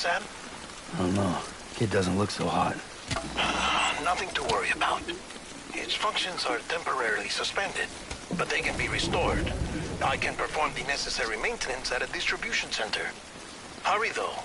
Sam? I don't know. Kid doesn't look so hot. Nothing to worry about. Its functions are temporarily suspended, but they can be restored. I can perform the necessary maintenance at a distribution center. Hurry, though.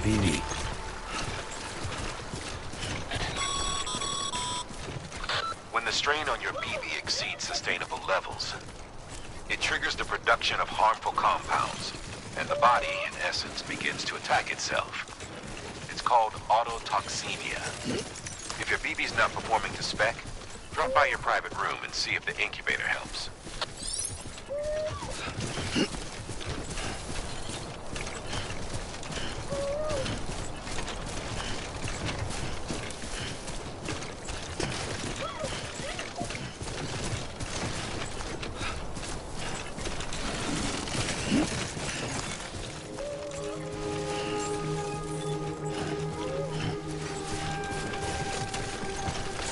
BB. When the strain on your BB exceeds sustainable levels, it triggers the production of harmful compounds, and the body, in essence, begins to attack itself. It's called autotoxemia. If your BB's not performing to spec, drop by your private room and see if the incubator helps.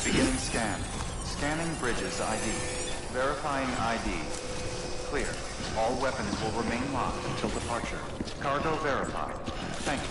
Beginning scan. Scanning bridges ID. Verifying ID. Clear. All weapons will remain locked until departure. Cargo verified. Thank you.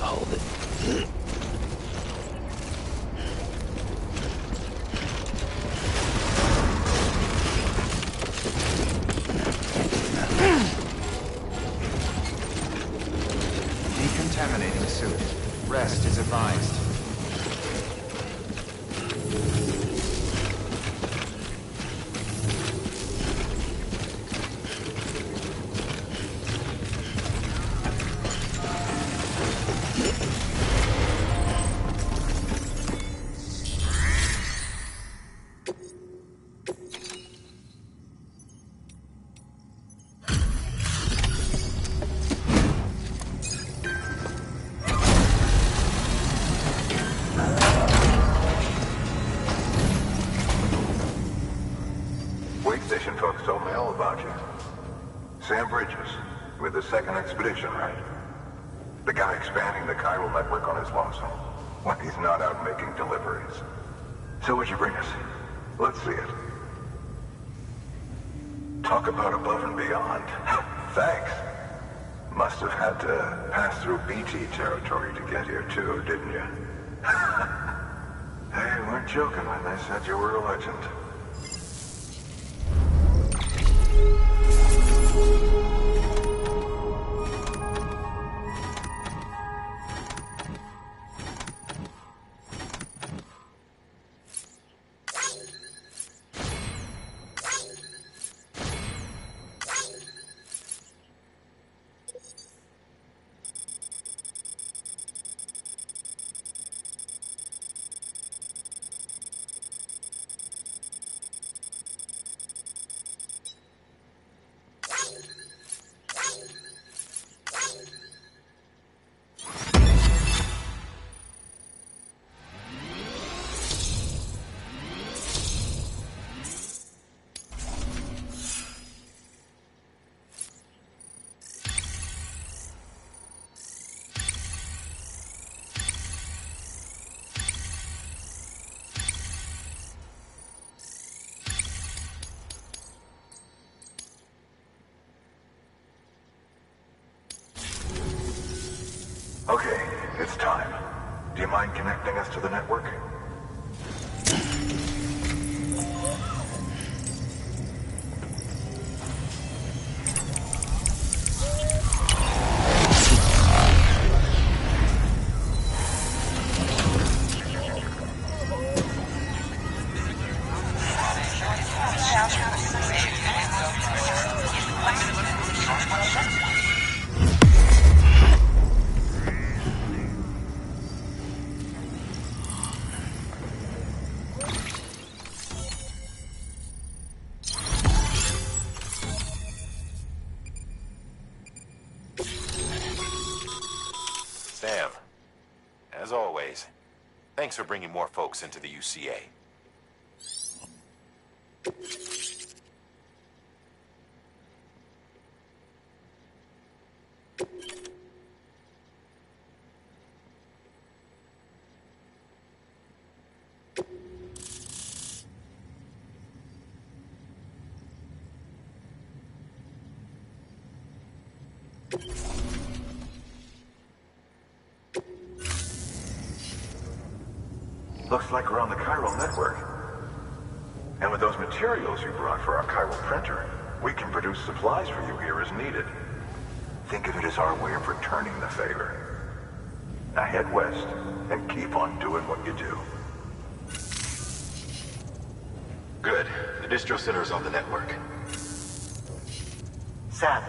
Hold it. Decontaminating suit. Rest is advised. Wait station folks told me all about you. Sam Bridges, with the second expedition, right? The guy expanding the chiral network on his lonesome. When he's not out making deliveries. So what'd you bring us? Let's see it. Talk about above and beyond. Thanks. Must have had to pass through BT territory to get here too, didn't you? They weren't joking when they said you were a legend. time. Do you mind connecting us to the network? Sam, as always, thanks for bringing more folks into the UCA. Looks like we're on the chiral network. And with those materials you brought for our chiral printer, we can produce supplies for you here as needed. Think of it as our way of returning the favor. Now head west and keep on doing what you do. Good. The distro center is on the network. Sam,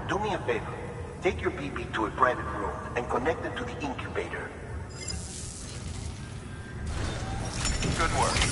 do me a favor. Take your BB to a private room and connect it to the incubator. Good work.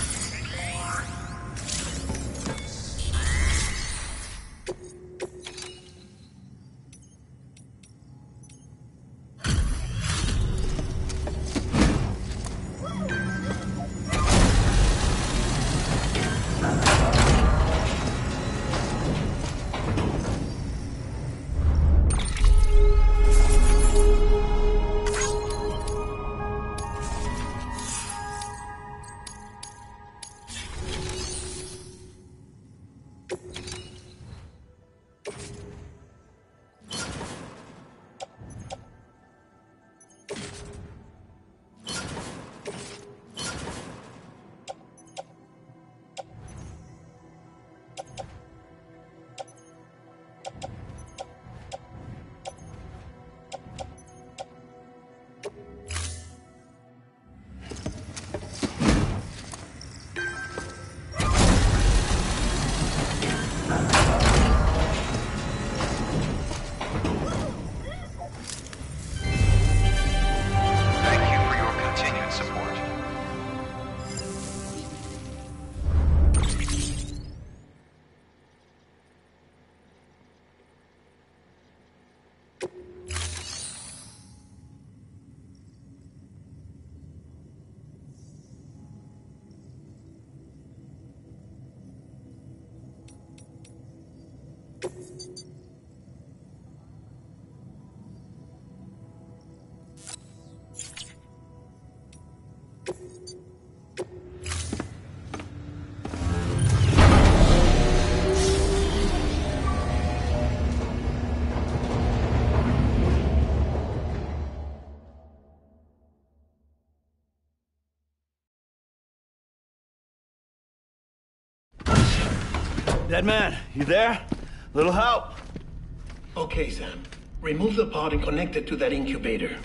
Dead man, you there? Little help? Okay, Sam. Remove the pod and connect it to that incubator.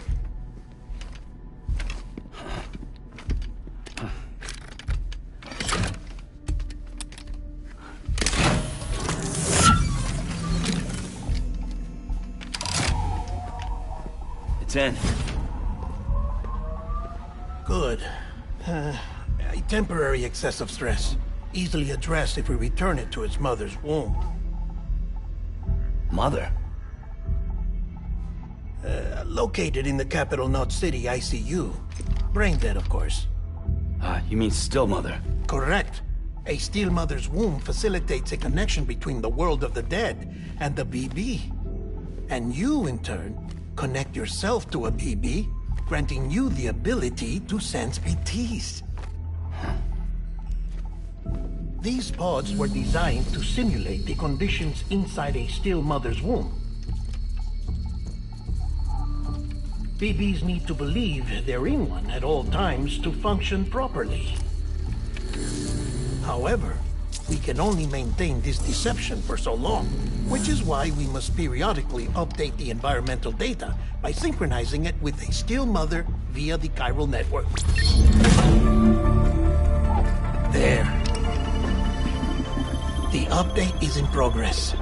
It's in. Good. A temporary excessive stress. Easily addressed if we return it to its mother's womb. Mother? Located in the capital Knot City ICU. Brain dead, of course. You mean still mother? Correct. A still mother's womb facilitates a connection between the world of the dead and the BB. And you, in turn, connect yourself to a BB, granting you the ability to sense BTs. These pods were designed to simulate the conditions inside a still mother's womb. BBs need to believe they're in one at all times to function properly. However, we can only maintain this deception for so long, which is why we must periodically update the environmental data by synchronizing it with a still mother via the chiral network. There. The update is in progress.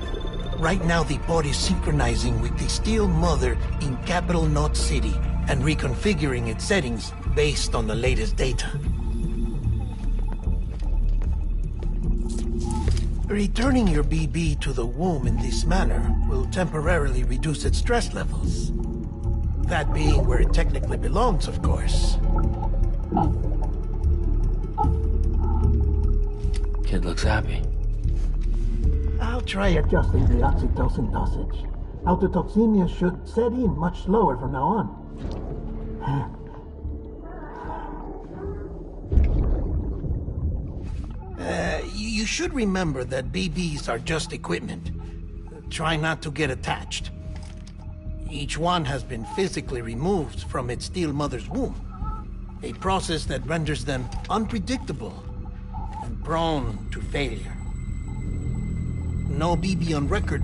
Right now, the pod is synchronizing with the Steel Mother in Capital Knot City and reconfiguring its settings based on the latest data. Returning your BB to the womb in this manner will temporarily reduce its stress levels. That being where it technically belongs, of course. Kid looks happy. I'll try adjusting the oxytocin dosage. Autotoxemia should set in much slower from now on. You should remember that BBs are just equipment. Try not to get attached. Each one has been physically removed from its steel mother's womb. A process that renders them unpredictable and prone to failure. No BB on record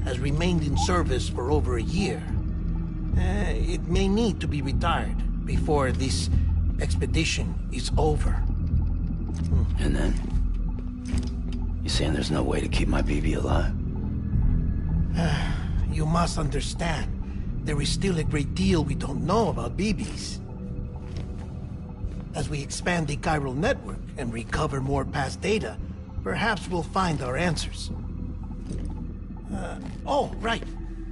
has remained in service for over a year. It may need to be retired before this expedition is over. And then? You saying there's no way to keep my BB alive? You must understand, there is still a great deal we don't know about BBs. As we expand the chiral network and recover more past data, perhaps we'll find our answers. Oh, right.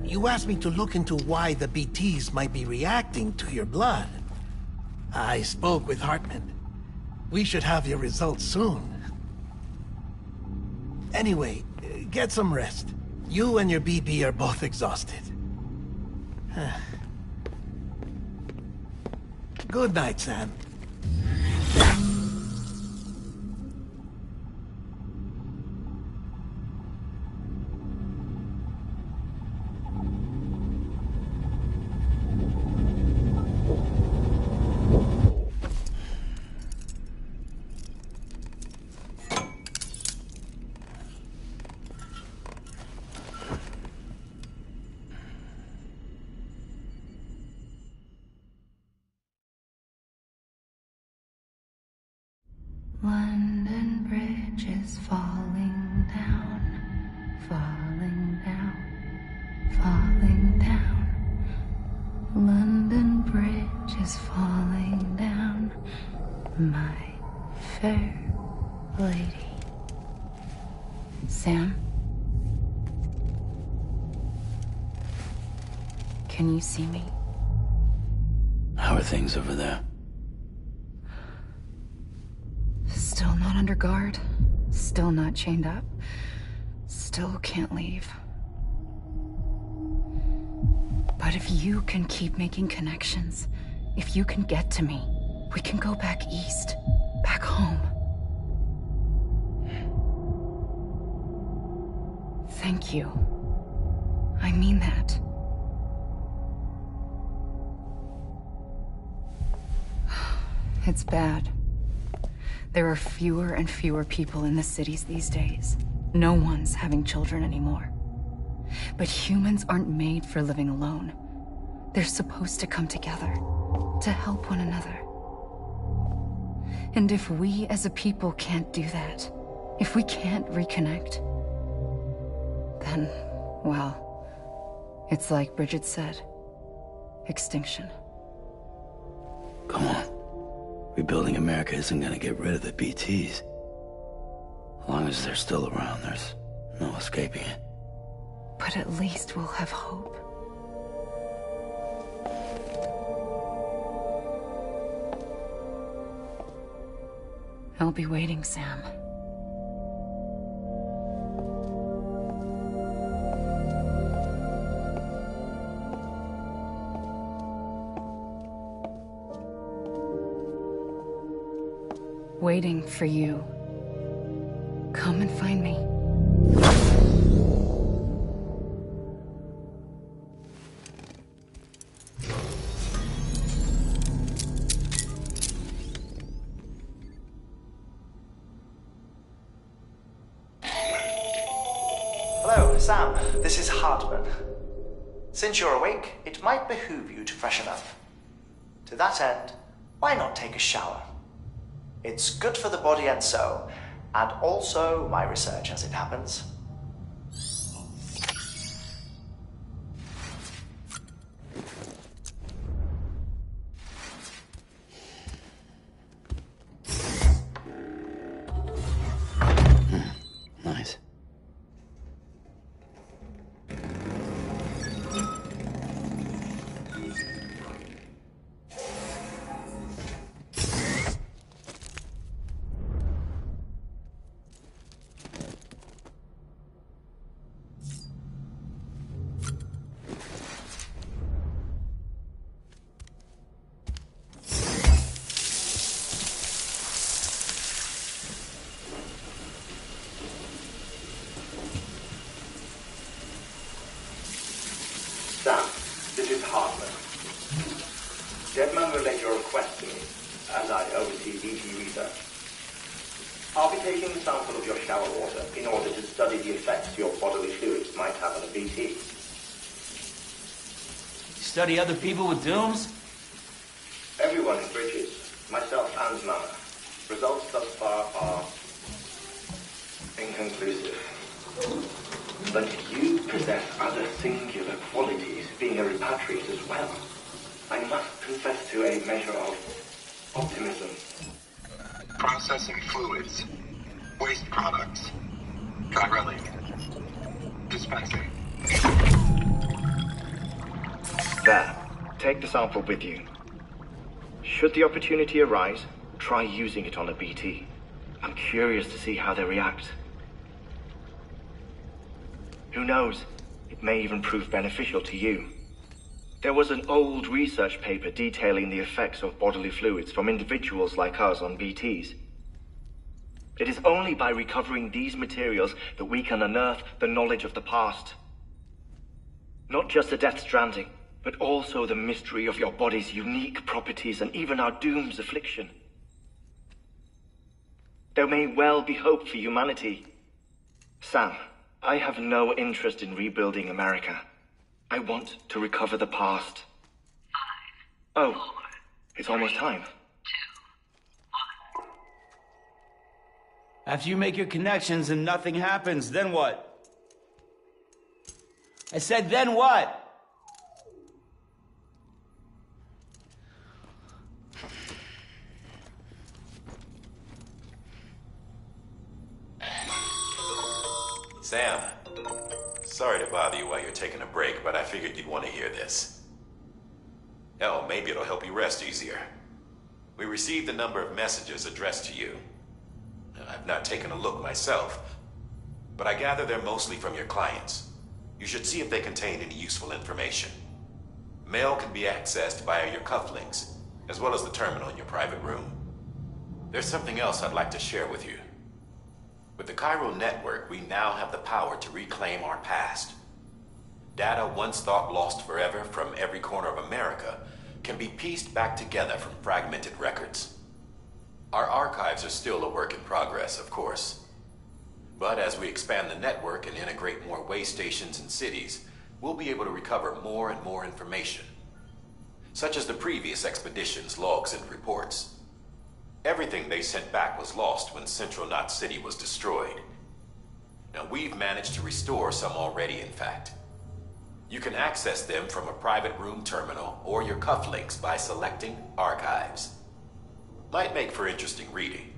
You asked me to look into why the BTs might be reacting to your blood. I spoke with Hartman. We should have your results soon. Anyway, get some rest. You and your BB are both exhausted. Good night, Sam. London Bridge is falling down, falling down, falling down. London Bridge is falling down, my fair lady. Sam? Can you see me? How are things over there? Still not under guard, still not chained up, still can't leave. But if you can keep making connections, if you can get to me, we can go back east, back home. Thank you. I mean that. It's bad. There are fewer and fewer people in the cities these days. No one's having children anymore. But humans aren't made for living alone. They're supposed to come together, to help one another. And if we as a people can't do that, if we can't reconnect, then, well, it's like Bridget said, extinction. Come on. Rebuilding America isn't gonna get rid of the BTs. As long as they're still around, there's no escaping it. But at least we'll have hope. I'll be waiting, Sam. Waiting for you. Come and find me. Hello, Sam. This is Hartman. Since you're awake, it might behoove you to freshen up. To that end, why not take a shower? It's good for the body and soul, and also my research as it happens. Nice. Sam, this is Hartman. Deadman relayed your request to me, as I oversee BT research. I'll be taking a sample of your shower water in order to study the effects your bodily fluids might have on a BT. Study other people with dooms? Everyone in Bridges, myself and Mama. Results thus far are inconclusive. But you possess other singular qualities, being a repatriate as well. I must confess to a measure of optimism. Processing fluids, waste products, chirality, dispensing. There, take the sample with you. Should the opportunity arise, try using it on a BT. I'm curious to see how they react. Who knows? It may even prove beneficial to you. There was an old research paper detailing the effects of bodily fluids from individuals like us on BTs. It is only by recovering these materials that we can unearth the knowledge of the past. Not just the Death Stranding, but also the mystery of your body's unique properties and even our doom's affliction. There may well be hope for humanity. Sam, I have no interest in rebuilding America. I want to recover the past. 5, 4, oh, it's almost time. 2, 1. After you make your connections and nothing happens, then what? I said, then what? Sam, sorry to bother you while you're taking a break, but I figured you'd want to hear this. Hell, maybe it'll help you rest easier. We received a number of messages addressed to you. I've not taken a look myself, but I gather they're mostly from your clients. You should see if they contain any useful information. Mail can be accessed via your cufflinks, as well as the terminal in your private room. There's something else I'd like to share with you. With the Chiral network, we now have the power to reclaim our past. Data once thought lost forever from every corner of America can be pieced back together from fragmented records. Our archives are still a work in progress, of course. But as we expand the network and integrate more way stations and cities, we'll be able to recover more and more information, such as the previous expedition's logs and reports. Everything they sent back was lost when Central Knot City was destroyed. Now, we've managed to restore some already, in fact. You can access them from a private room terminal or your cufflinks by selecting Archives. Might make for interesting reading.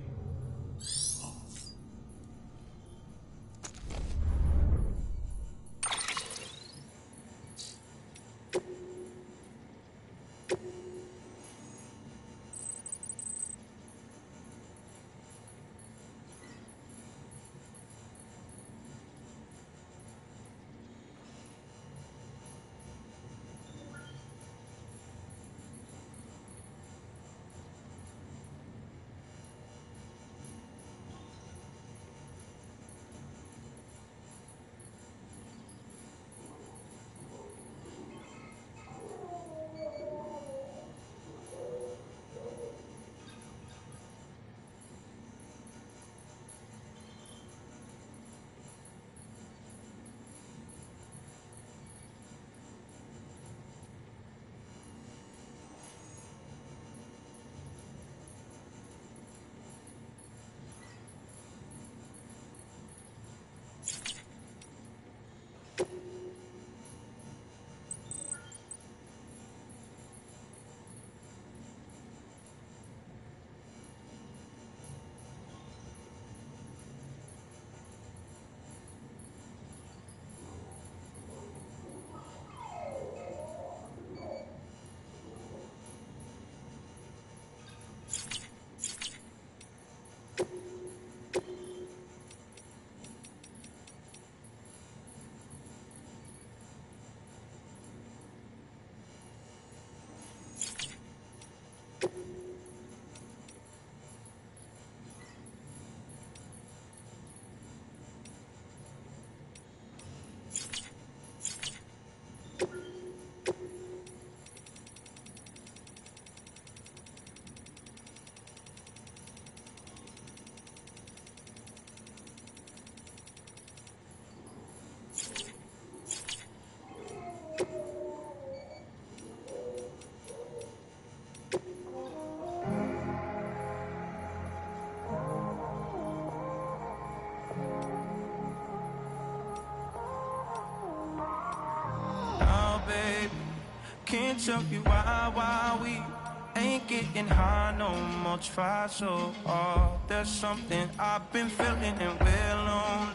can't tell you why we ain't getting high no more. Try so hard. There's something I've been feeling and we're lonely,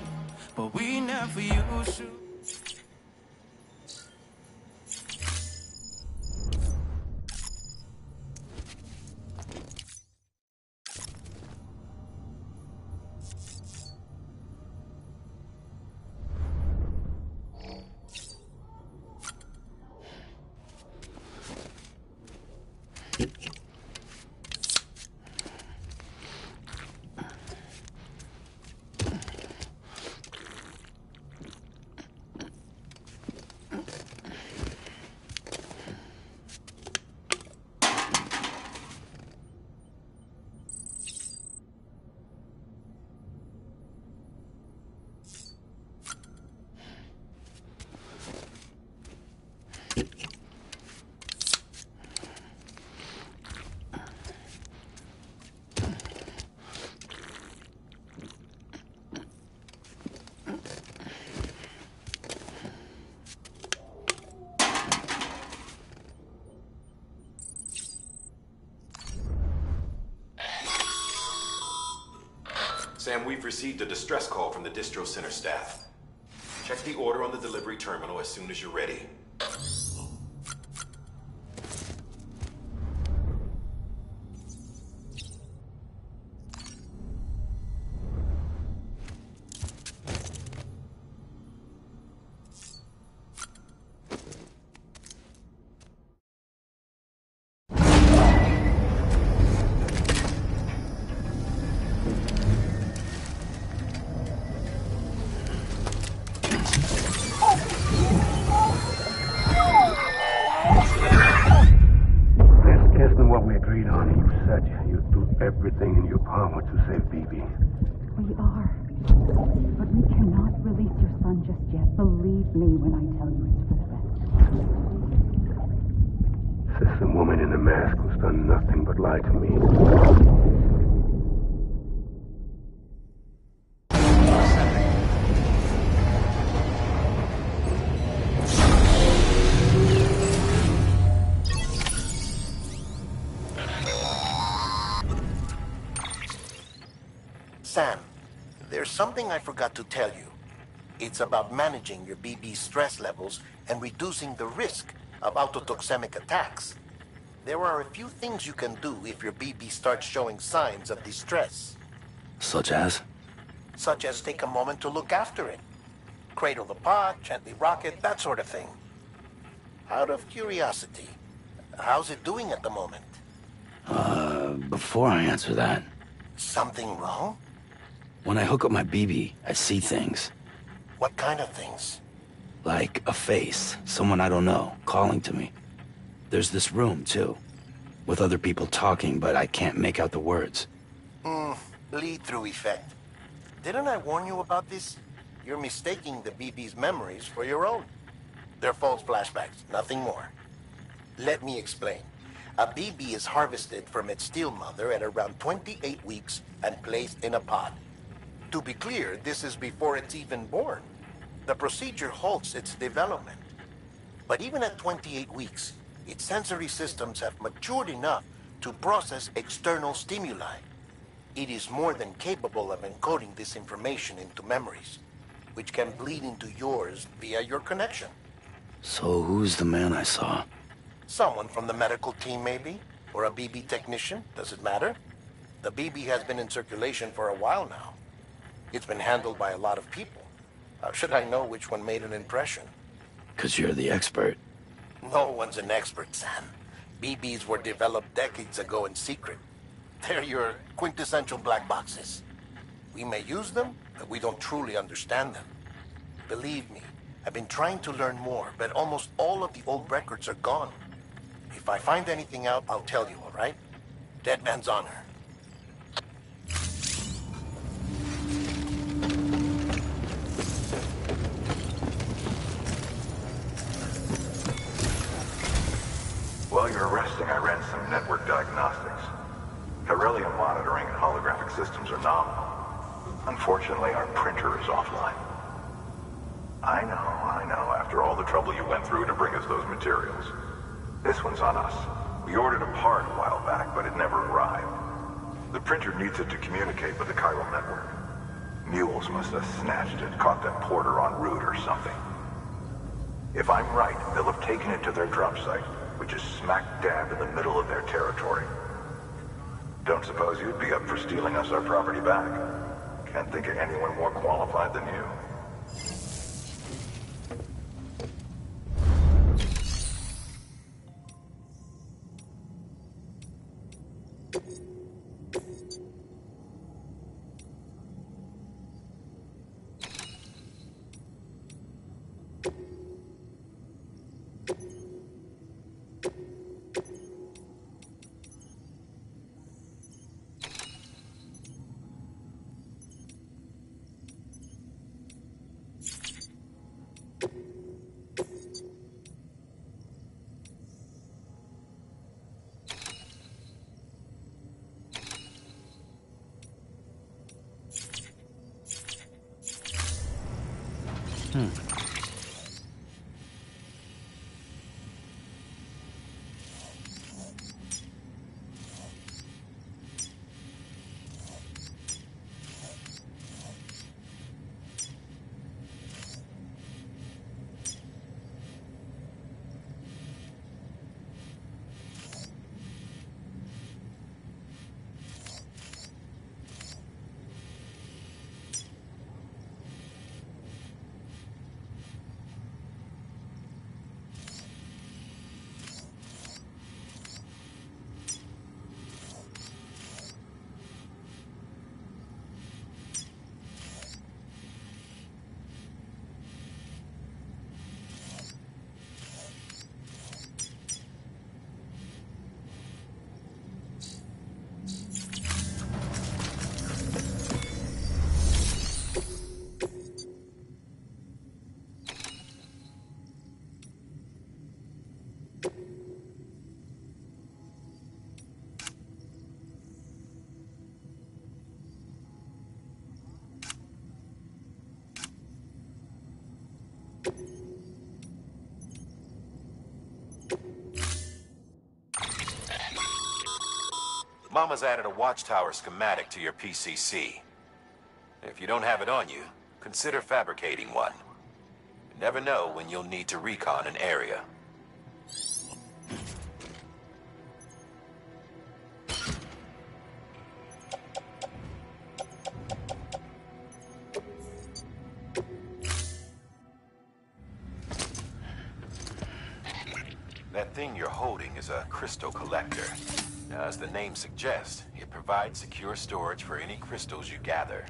but we never used to. Sam, we've received a distress call from the distro center staff. Check the order on the delivery terminal as soon as you're ready. Everything in your power to save BB. We are. But we cannot release your son just yet. Believe me when I tell you it's for the best. Says the woman in the mask who's done nothing but lie to me. Sam, there's something I forgot to tell you. It's about managing your BB stress levels and reducing the risk of autotoxemic attacks. There are a few things you can do if your BB starts showing signs of distress. Such as? Such as take a moment to look after it. Cradle the pod, gently rock it, that sort of thing. Out of curiosity, how's it doing at the moment? Before I answer that... Something wrong? When I hook up my BB, I see things. What kind of things? Like a face, someone I don't know, calling to me. There's this room, too, with other people talking, but I can't make out the words. Bleed-through effect. Didn't I warn you about this? You're mistaking the BB's memories for your own. They're false flashbacks, nothing more. Let me explain. A BB is harvested from its steel mother at around 28 weeks and placed in a pod. To be clear, this is before it's even born. The procedure halts its development. But even at 28 weeks, its sensory systems have matured enough to process external stimuli. It is more than capable of encoding this information into memories, which can bleed into yours via your connection. So who's the man I saw? Someone from the medical team, maybe? Or a BB technician? Does it matter? The BB has been in circulation for a while now. It's been handled by a lot of people. How should I know which one made an impression? 'Cause you're the expert. No one's an expert, Sam. BBs were developed decades ago in secret. They're your quintessential black boxes. We may use them, but we don't truly understand them. Believe me, I've been trying to learn more, but almost all of the old records are gone. If I find anything out, I'll tell you, all right? Dead man's honor. While you're resting, I ran some network diagnostics. Beryllium monitoring and holographic systems are nominal. Unfortunately, our printer is offline. I know, after all the trouble you went through to bring us those materials. This one's on us. We ordered a part a while back, but it never arrived. The printer needs it to communicate with the chiral network. Mules must have snatched it, caught that porter en route or something. If I'm right, they'll have taken it to their drop site, which is smack dab in the middle of their territory. Don't suppose you'd be up for stealing us our property back? Can't think of anyone more qualified than you. Mama's added a watchtower schematic to your PCC. If you don't have it on you, consider fabricating one. You never know when you'll need to recon an area. That thing you're holding is a crystal collector. Now, as the name suggests, it provides secure storage for any crystals you gather.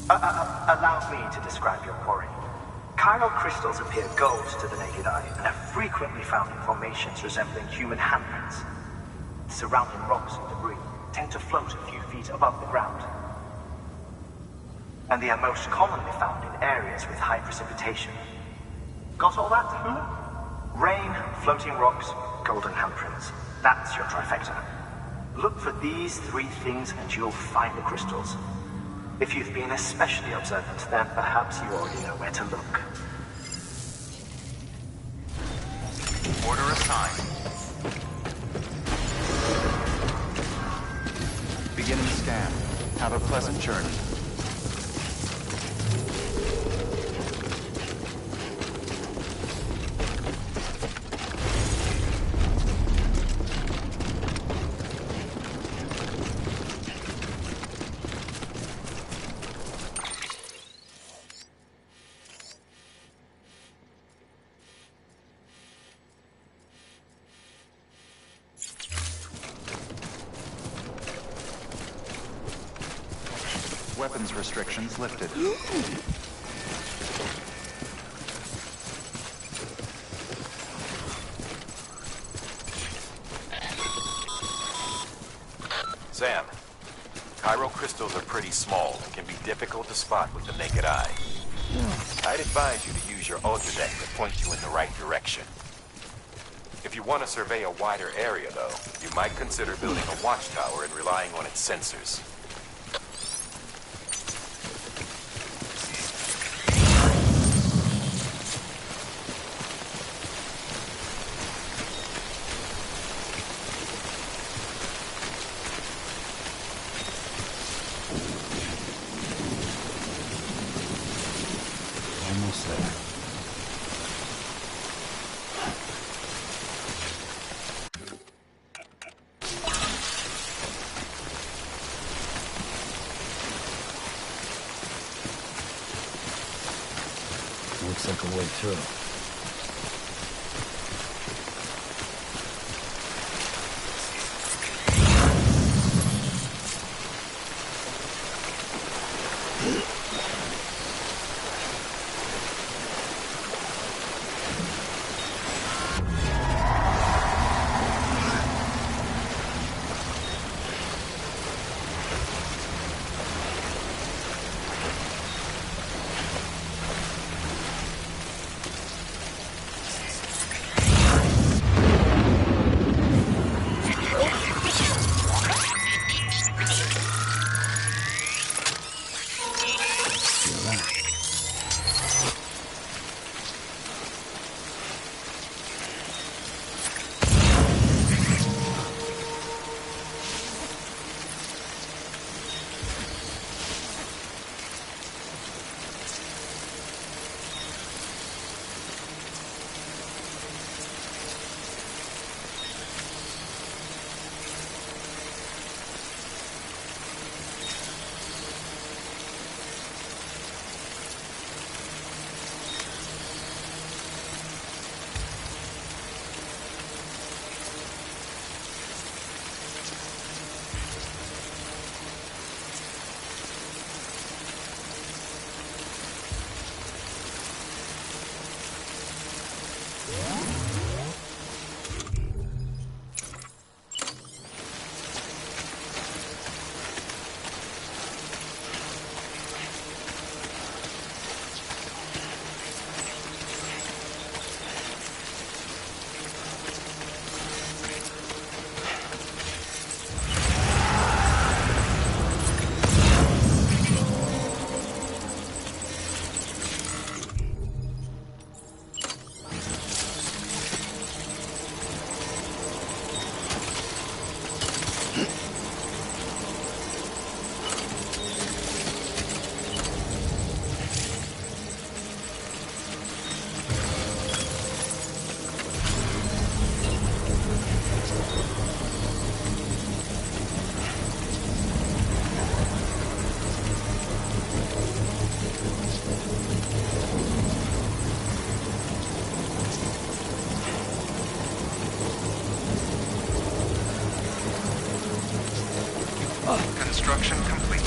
Allow me to describe your quarry. Chiral crystals appear gold to the naked eye and are frequently found in formations resembling human handprints. Surrounding rocks and debris tend to float a few feet above the ground. And they are most commonly found in areas with high precipitation. Got all that? Rain, floating rocks, golden handprints. That's your trifecta. Look for these three things and you'll find the crystals. If you've been especially observant, then perhaps you already know where to look. Order assigned. Beginning scan. Have a pleasant journey. Weapons restrictions lifted. Sam, chiral crystals are pretty small and can be difficult to spot with the naked eye. I'd advise you to use your ultradeck to point you in the right direction. If you want to survey a wider area, though, you might consider building a watchtower and relying on its sensors. looks like a way through. Construction complete.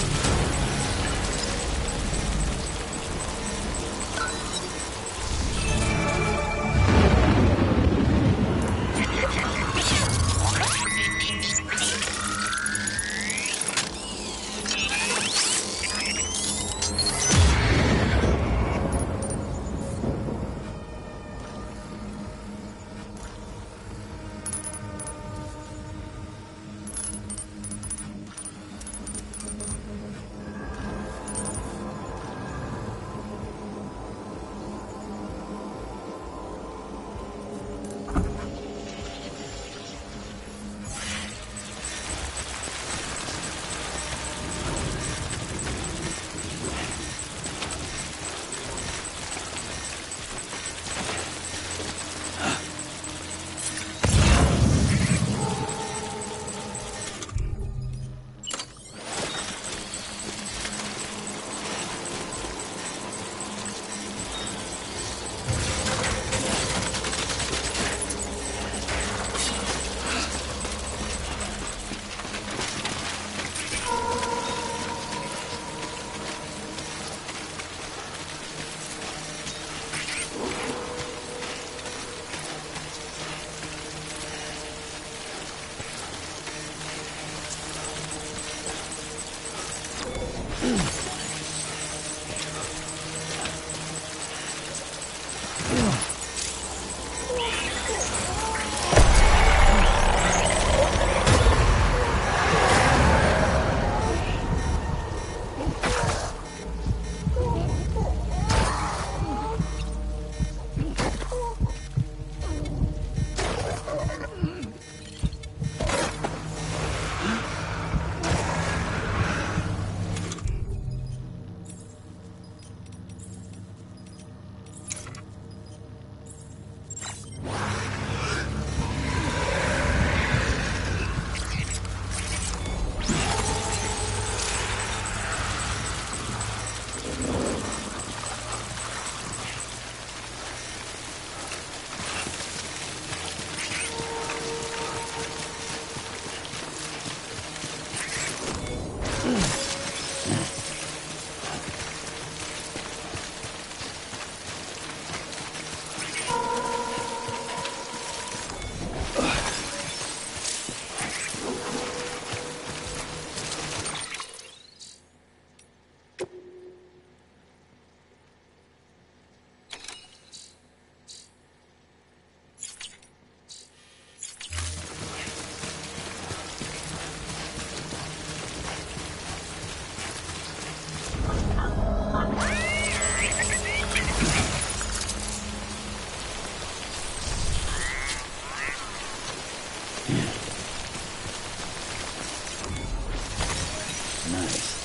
Nice.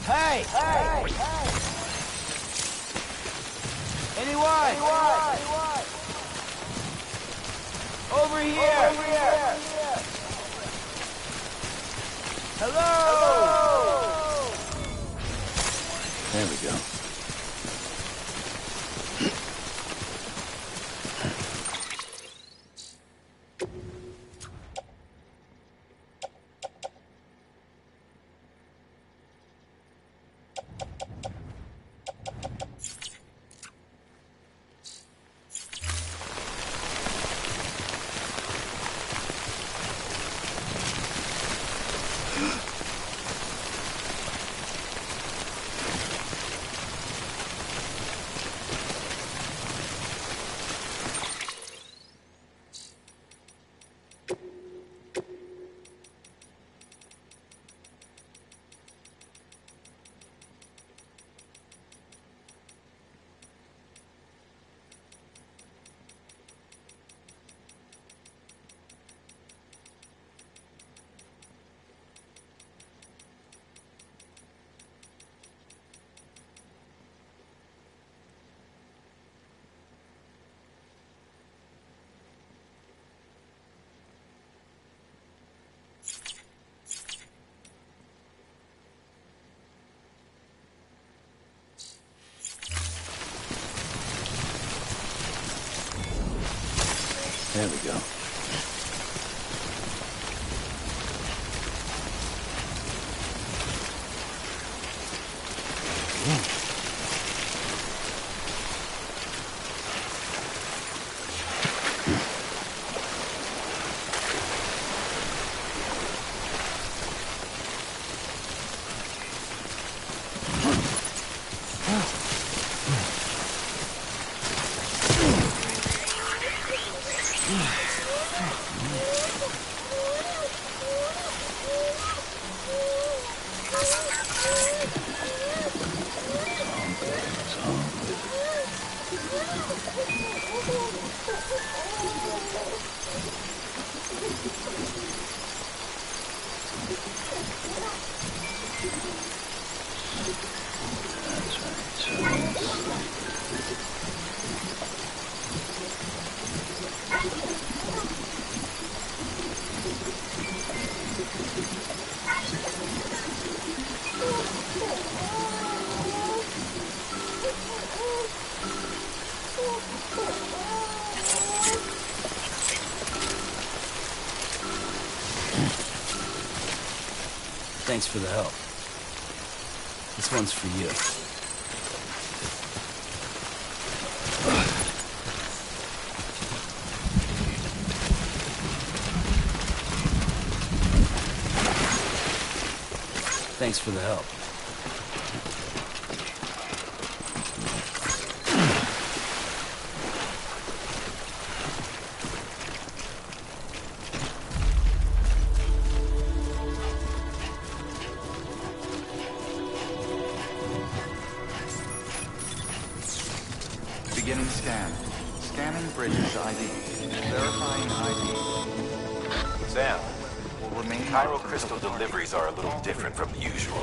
Hey! Anyone? Over here! Hello! There we go. There we go. Thanks for the help. This one's for you. Thanks for the help. Beginning scan. Scanning Bridges ID. Verifying ID. Sam, Will remain Chiral crystal deliveries are a little different from the usual.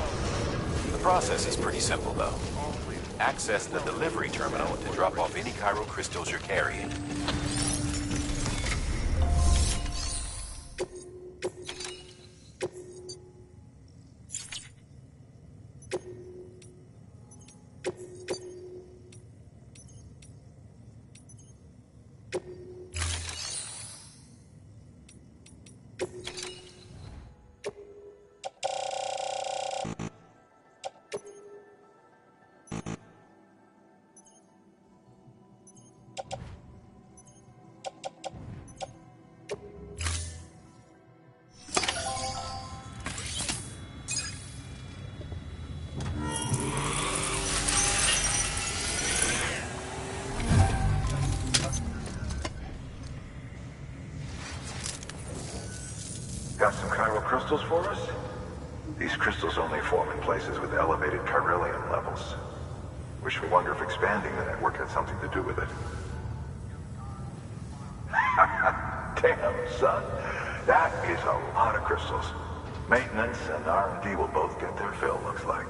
The process is pretty simple, though. Access the delivery terminal to drop off any chiral crystals you're carrying. Got some chiral crystals for us? These crystals only form in places with elevated chiralium levels. We should wonder if expanding the network had something to do with it. Damn, son. That is a lot of crystals. Maintenance and R&D will both get their fill, looks like.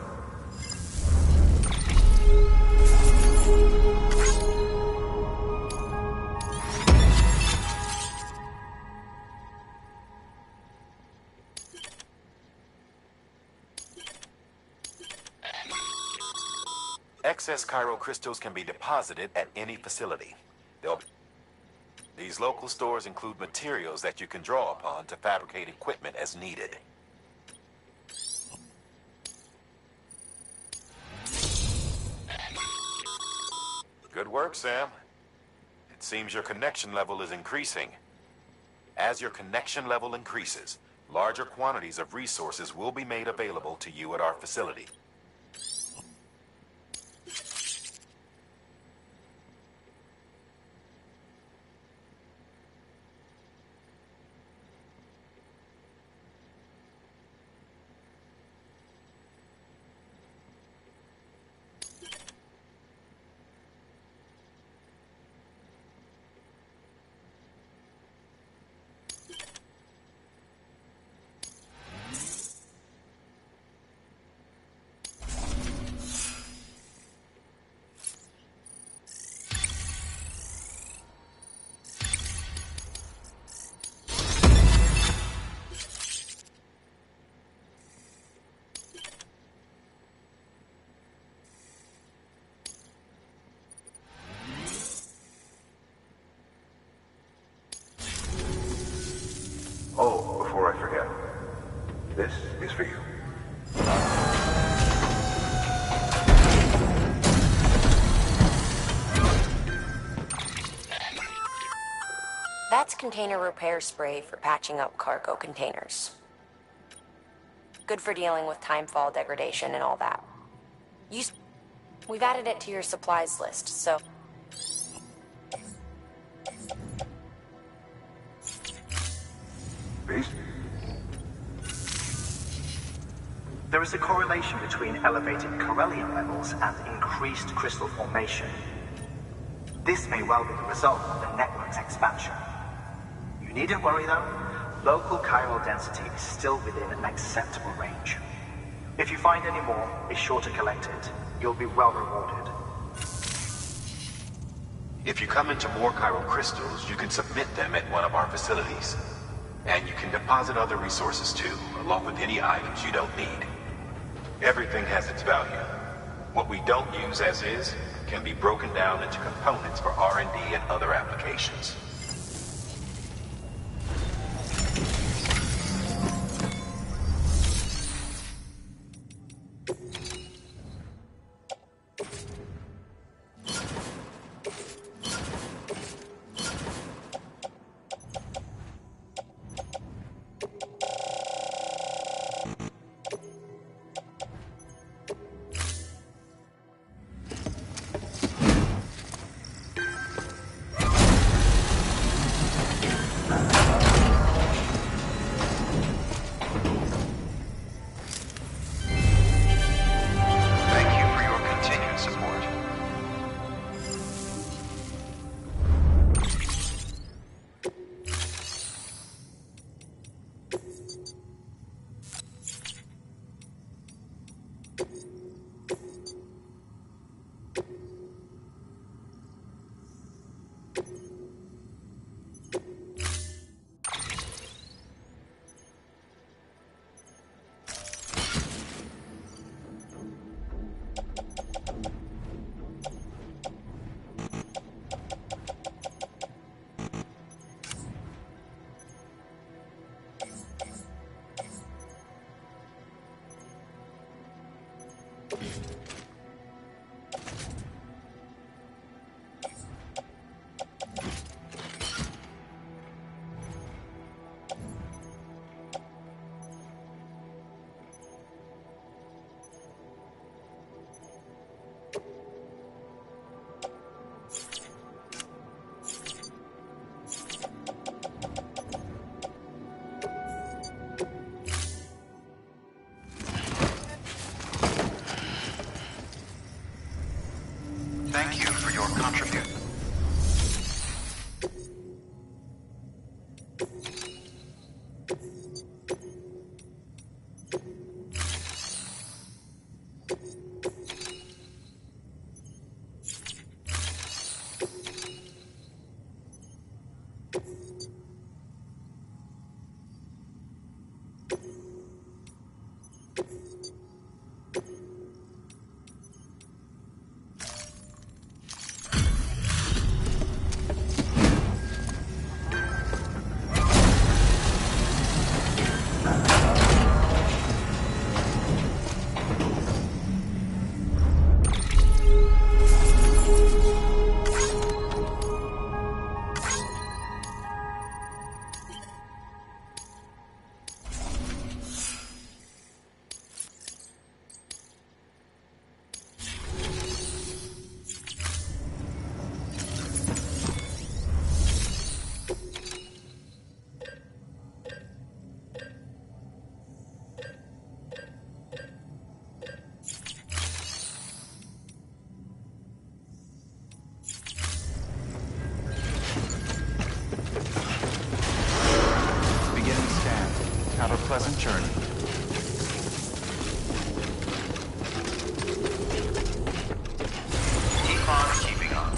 Excess chiral crystals can be deposited at any facility. These local stores include materials that you can draw upon to fabricate equipment as needed. Good work, Sam. It seems your connection level is increasing. As your connection level increases, larger quantities of resources will be made available to you at our facility. Oh, before I forget, this is for you. That's container repair spray for patching up cargo containers. Good for dealing with timefall degradation and all that. We've added it to your supplies list, so... Beast? There is a correlation between elevated Corellium levels and increased crystal formation. This may well be the result of the network's expansion. You needn't worry though. Local chiral density is still within an acceptable range. If you find any more, be sure to collect it. You'll be well rewarded. If you come into more chiral crystals, you can submit them at one of our facilities. And you can deposit other resources too, along with any items you don't need. Everything has its value. What we don't use as is can be broken down into components for R&D and other applications. Thank you for your contribution. Have a pleasant journey. Keep on keeping on.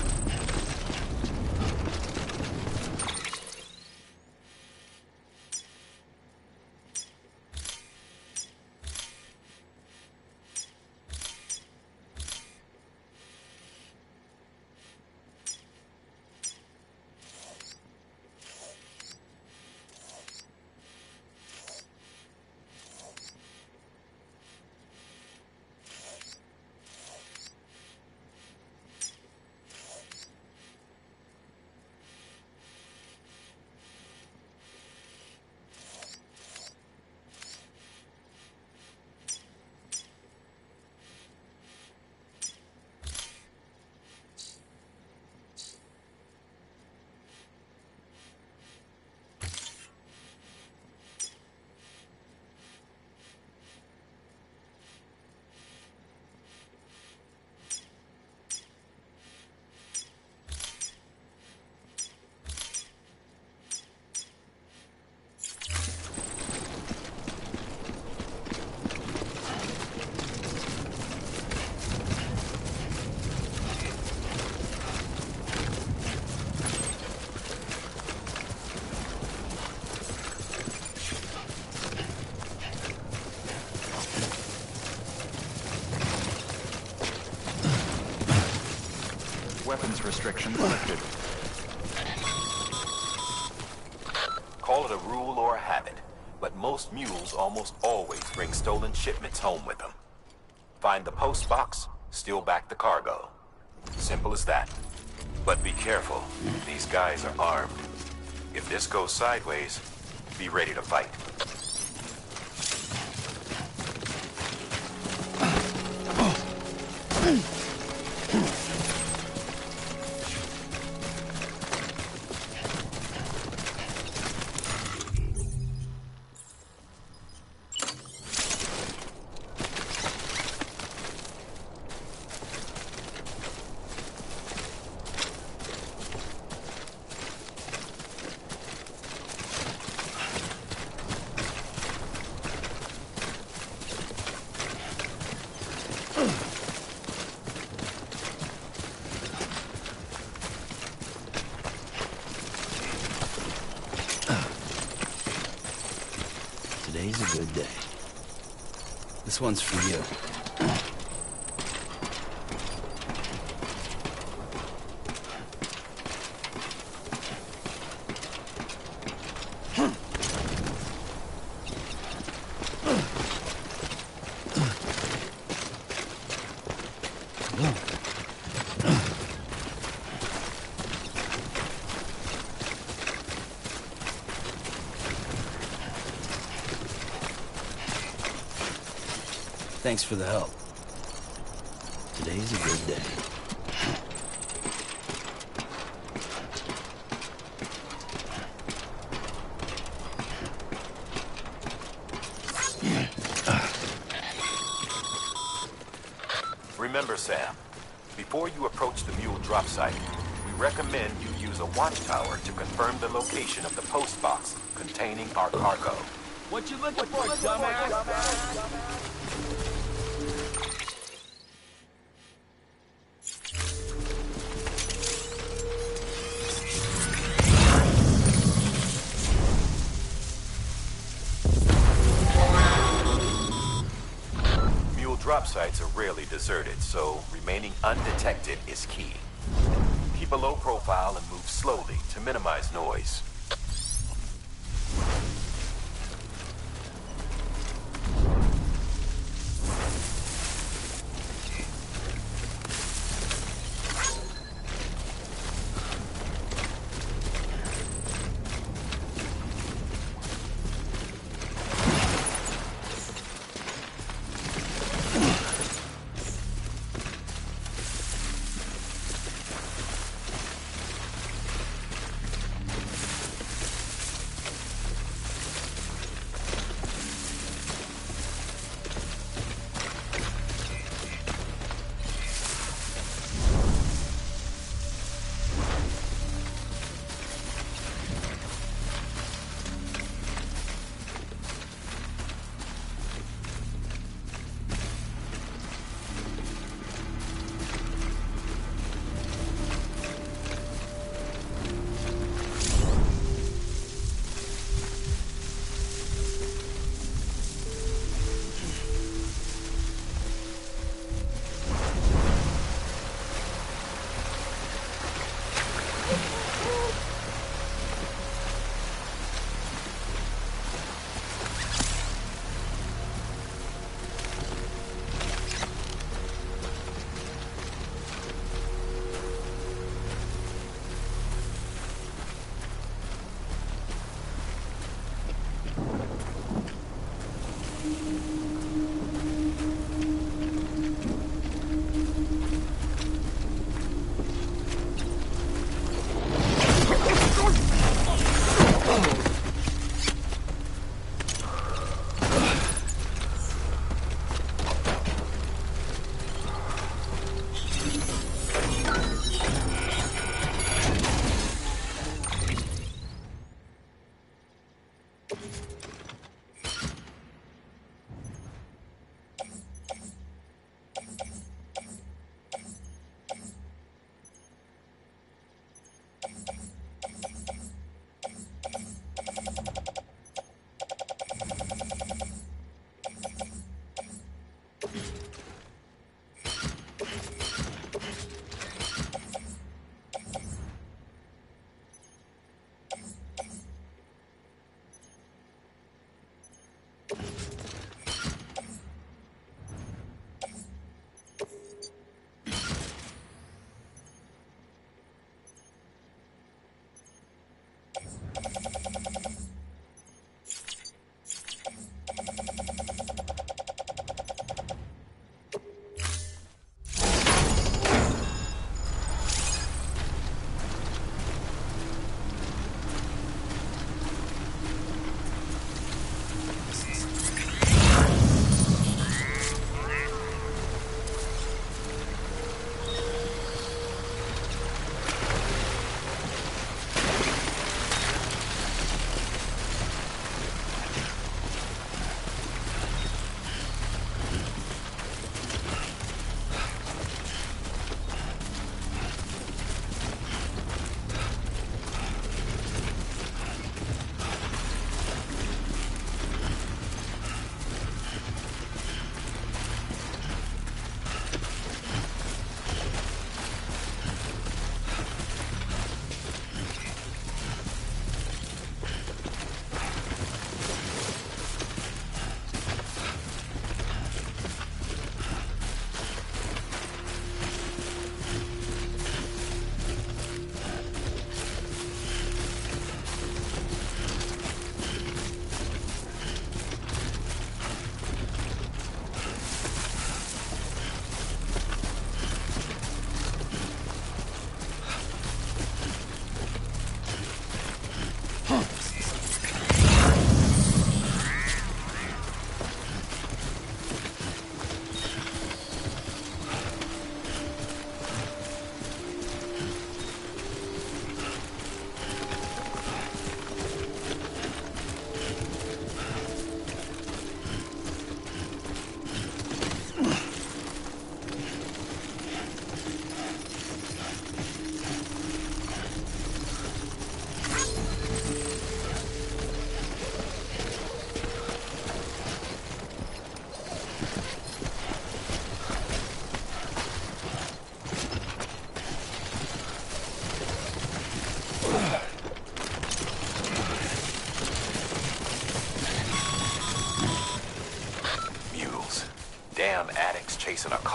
Weapons restrictions lifted. Call it a rule or a habit, but most mules almost always bring stolen shipments home with them. Find the post box, steal back the cargo. Simple as that. But be careful, these guys are armed. If this goes sideways, be ready to fight. Today's a good day. This one's for you. Thanks for the help. Today's a good day. Remember, Sam, Before you approach the mule drop site, we recommend you use a watchtower to confirm the location of the post box containing our cargo. What you looking for, dumbass? Drop sites are rarely deserted, so remaining undetected is key. Keep a low profile and move slowly to minimize noise.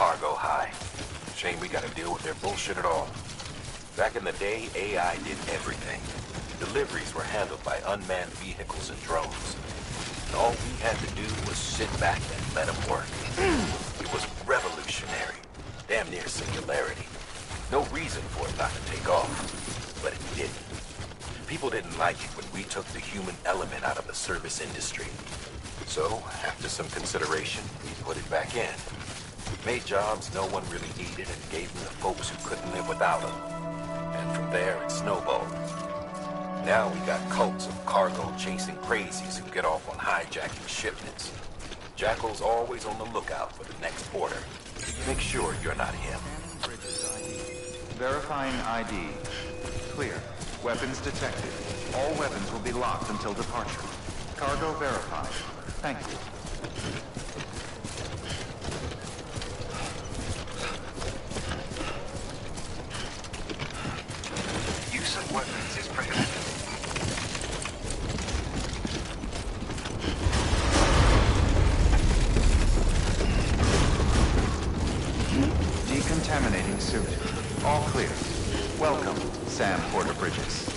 cargo high. Shame we gotta deal with their bullshit at all. Back in the day, AI did everything. Deliveries were handled by unmanned vehicles and drones. And all we had to do was sit back and let them work. It was revolutionary. Damn near singularity. No reason for it not to take off. But it didn't. People didn't like it when we took the human element out of the service industry. So, after some consideration, we put it back in. Made jobs no one really needed and gave them to folks who couldn't live without them. And from there, it snowballed. Now we got cults of cargo chasing crazies who get off on hijacking shipments. Jackal's always on the lookout for the next order. Make sure you're not him. Verifying ID. Clear. Weapons detected. All weapons will be locked until departure. Cargo verified. Thank you. Use of weapons is prohibited. Decontaminating suit. All clear. Welcome, Sam Porter Bridges.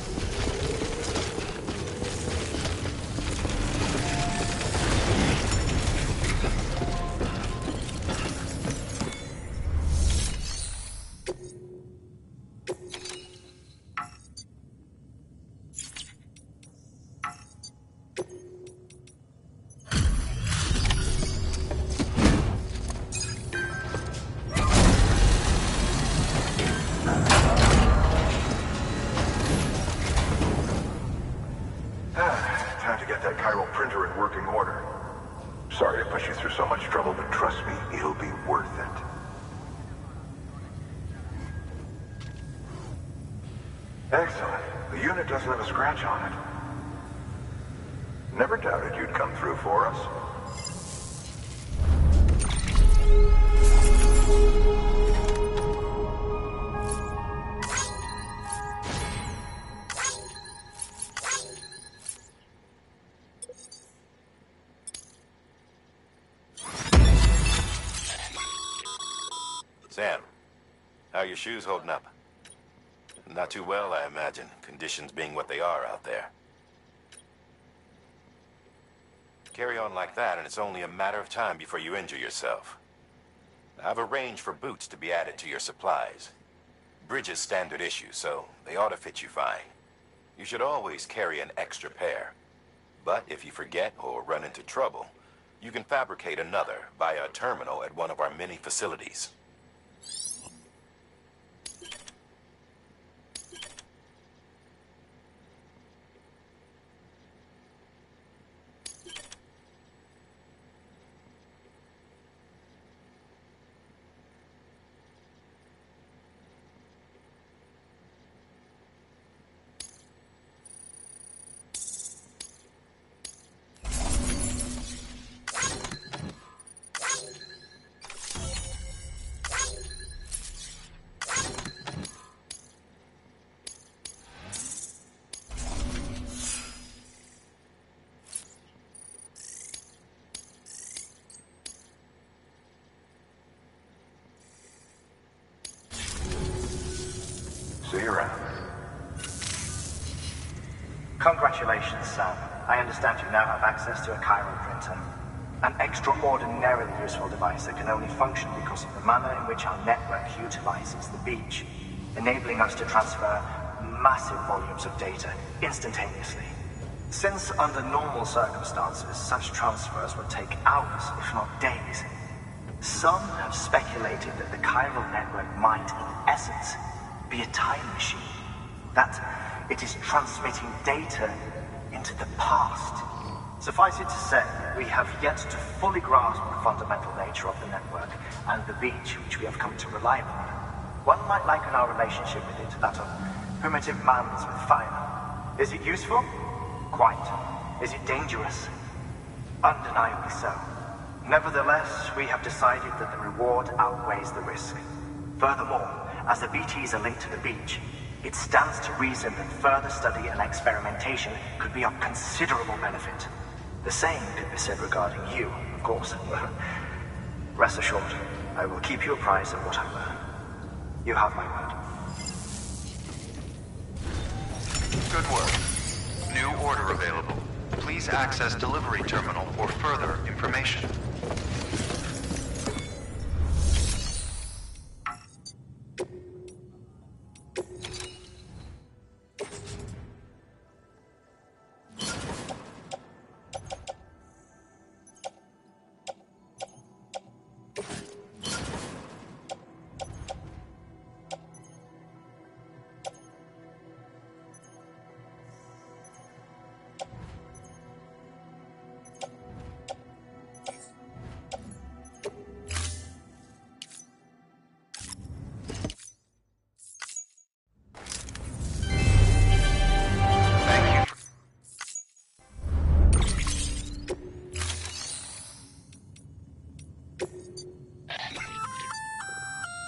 Time to get that chiral printer in working order. Sorry to push you through so much trouble, but trust me, it'll be worth it. Excellent. The unit doesn't have a scratch on it. Never doubted you'd come through for us. Sam, how are your shoes holding up? Not too well, I imagine, conditions being what they are out there. Carry on like that, and it's only a matter of time before you injure yourself. I've arranged for boots to be added to your supplies. Bridges standard issue, so they ought to fit you fine. You should always carry an extra pair. But if you forget or run into trouble, you can fabricate another via a terminal at one of our many facilities. See you around. Congratulations, Sam. I understand you now have access to a chiral printer. An extraordinarily useful device that can only function because of the manner in which our network utilizes the beach, enabling us to transfer massive volumes of data instantaneously. Since under normal circumstances, such transfers would take hours, if not days, some have speculated that the chiral network might, in essence, be a time machine. That it is transmitting data into the past. Suffice it to say, we have yet to fully grasp the fundamental nature of the network and the beach which we have come to rely upon. One might liken our relationship with it to that of primitive mans with fire. Is it useful? Quite. Is it dangerous? Undeniably so. Nevertheless, we have decided that the reward outweighs the risk. Furthermore, as the BTs are linked to the beach, it stands to reason that further study and experimentation could be of considerable benefit. The same could be said regarding you, of course. Rest assured, I will keep you apprised of what I learn. You have my word. Good work. New order available. Please access delivery terminal for further information.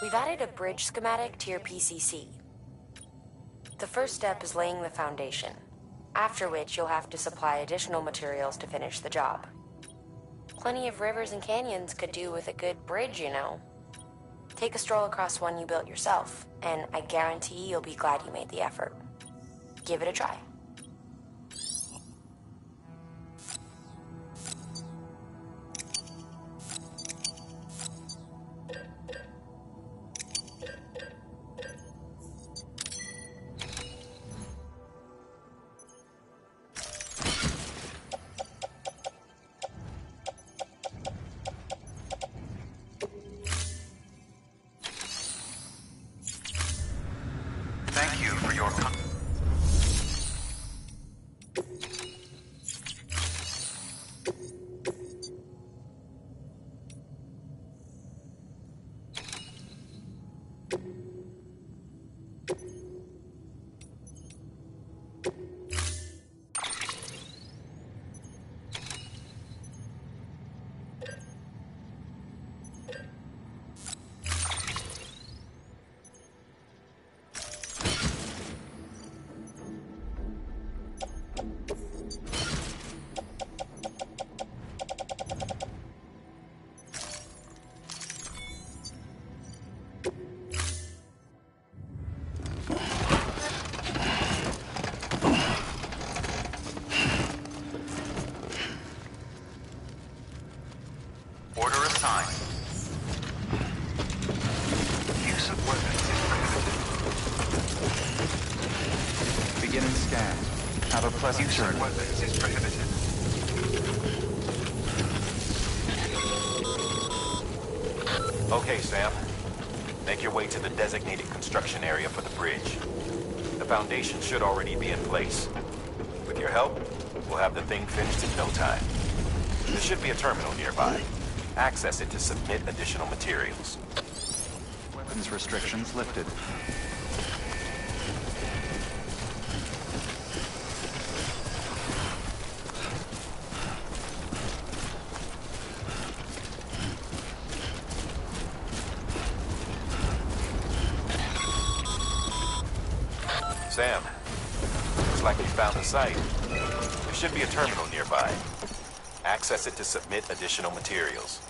We've added a bridge schematic to your PCC. The first step is laying the foundation, after which you'll have to supply additional materials to finish the job. Plenty of rivers and canyons could do with a good bridge, you know. Take a stroll across one you built yourself, and I guarantee you'll be glad you made the effort. Give it a try. Thank you for your order assigned. Use of weapons is prohibited. Beginning scan. Have a pleasant Use journey. of weapons is prohibited. Okay, Sam. Make your way to the designated construction area for the bridge. The foundation should already be in place. With your help, we'll have the thing finished in no time. There should be a terminal nearby. Access it to submit additional materials. Weapons restrictions lifted. Sam, looks like you found the site. There should be a terminal nearby. Access it to submit additional materials.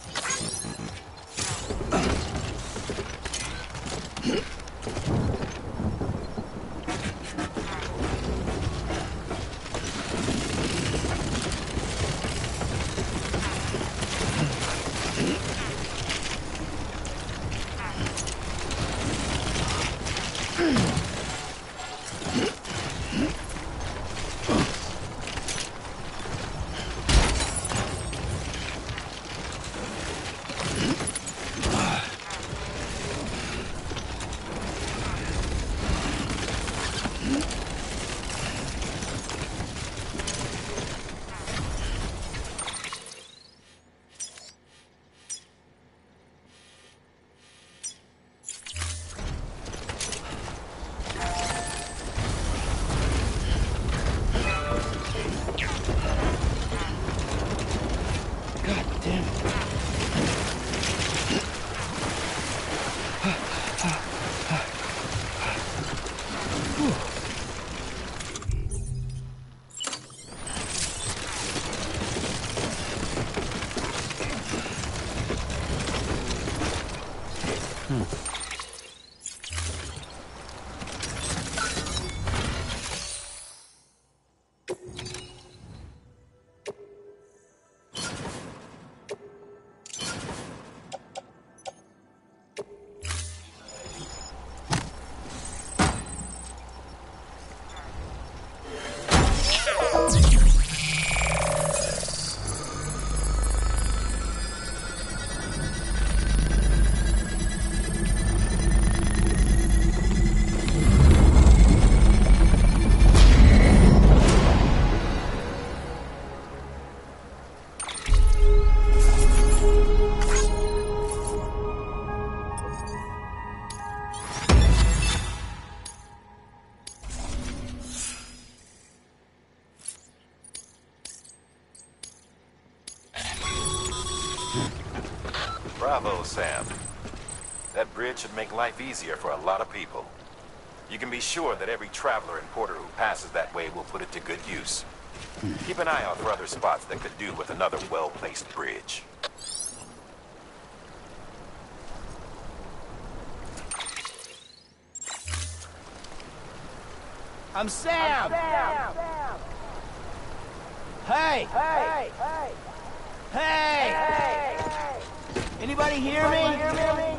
Bravo, Sam. That bridge should make life easier for a lot of people. You can be sure that every traveler and porter who passes that way will put it to good use. Keep an eye out for other spots that could do with another well-placed bridge. I'm Sam! Hey! Hey! Hey! Anybody hear me?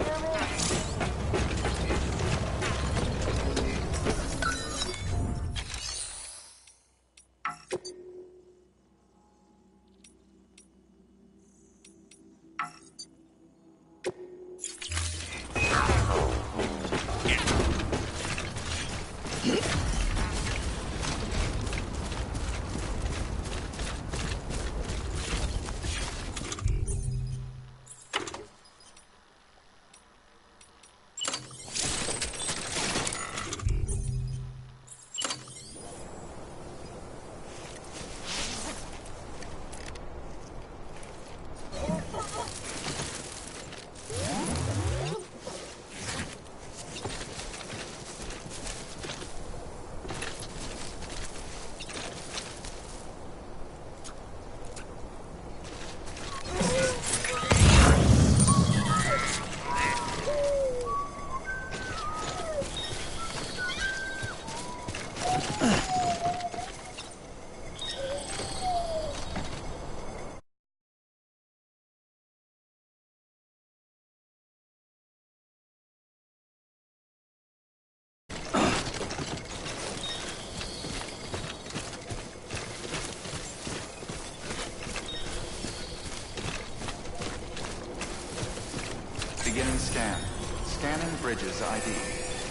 Beginning scan. Scanning bridges ID.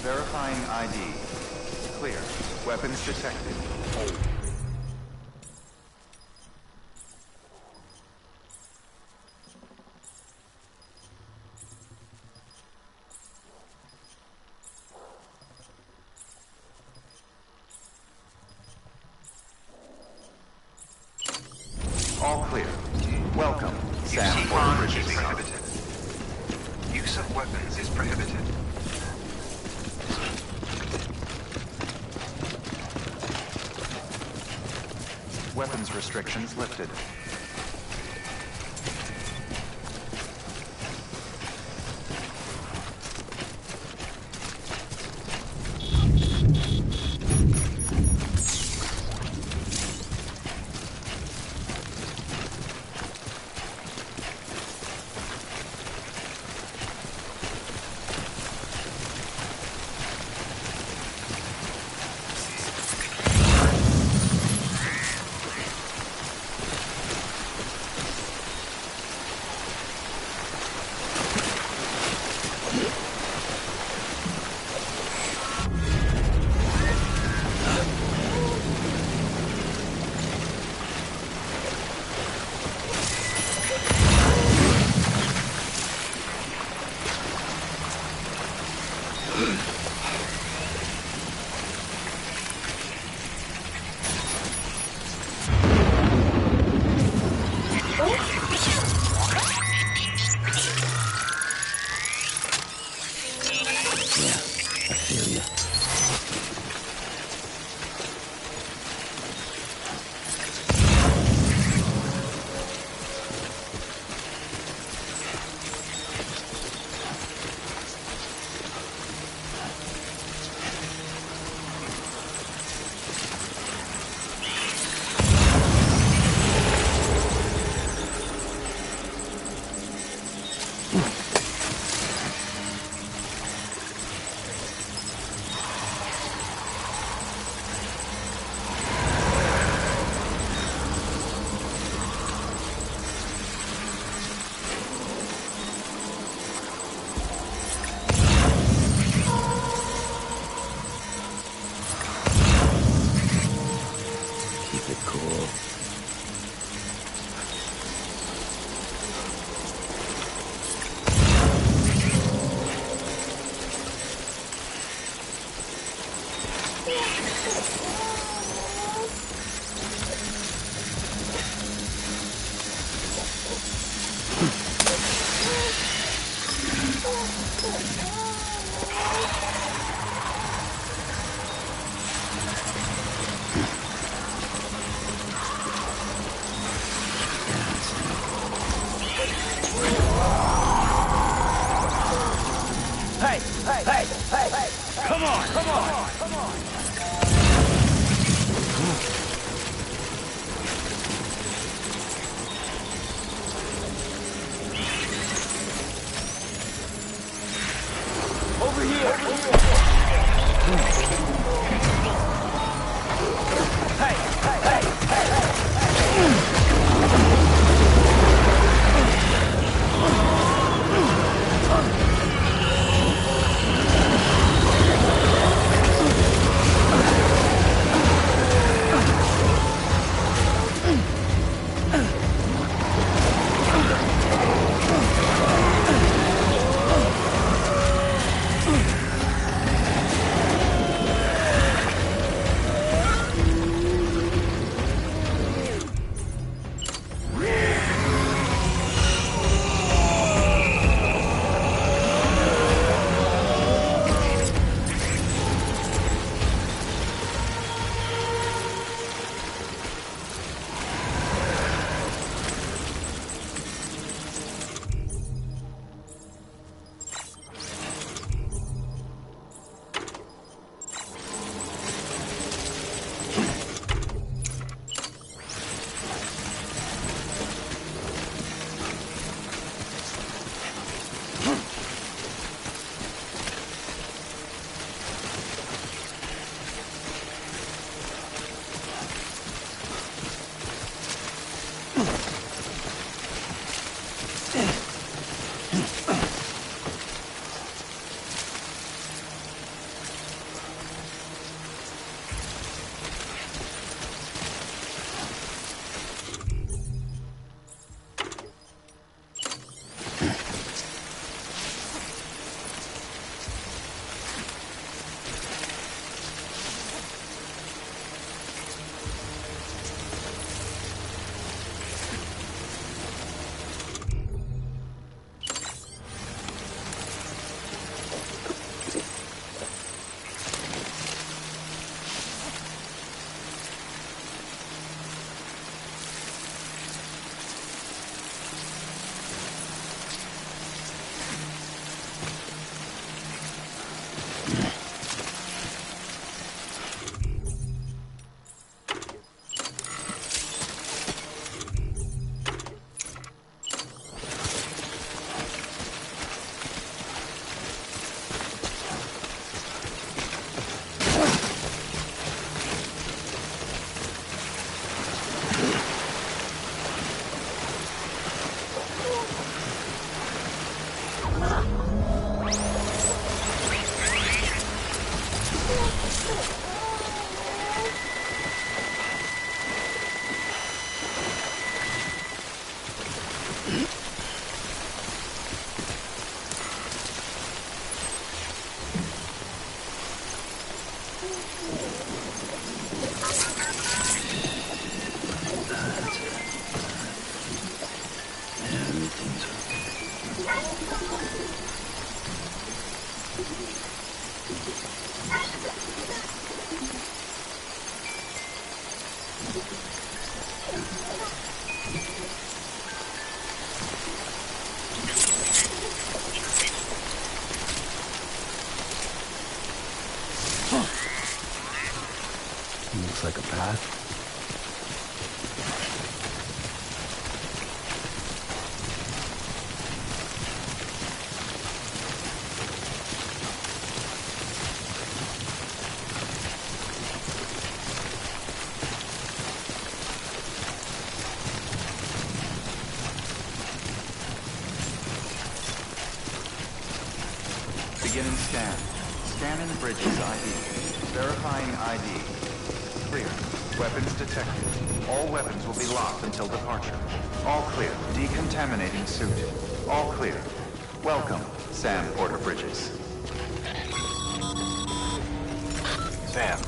Verifying ID. Clear. Weapons detected. All clear. Welcome, Sam. Bridge is prohibited. Use of weapons is prohibited. Weapons restrictions lifted. Looks like a path. Beginning scan. Scanning bridges ID. Verifying ID. Clear. Weapons detected. All weapons will be locked until departure. All clear. Decontaminating suit. All clear. Welcome, Sam Porter Bridges. Sam,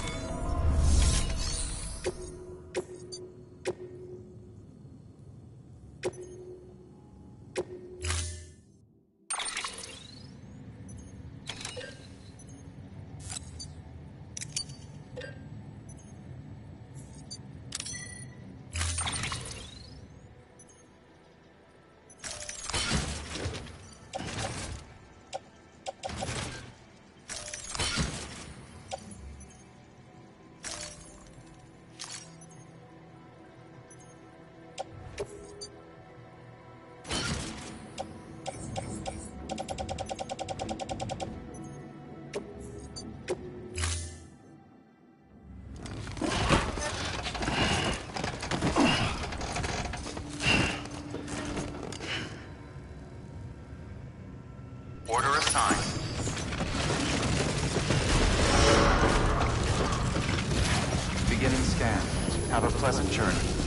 sign. Beginning scan. Have a pleasant journey.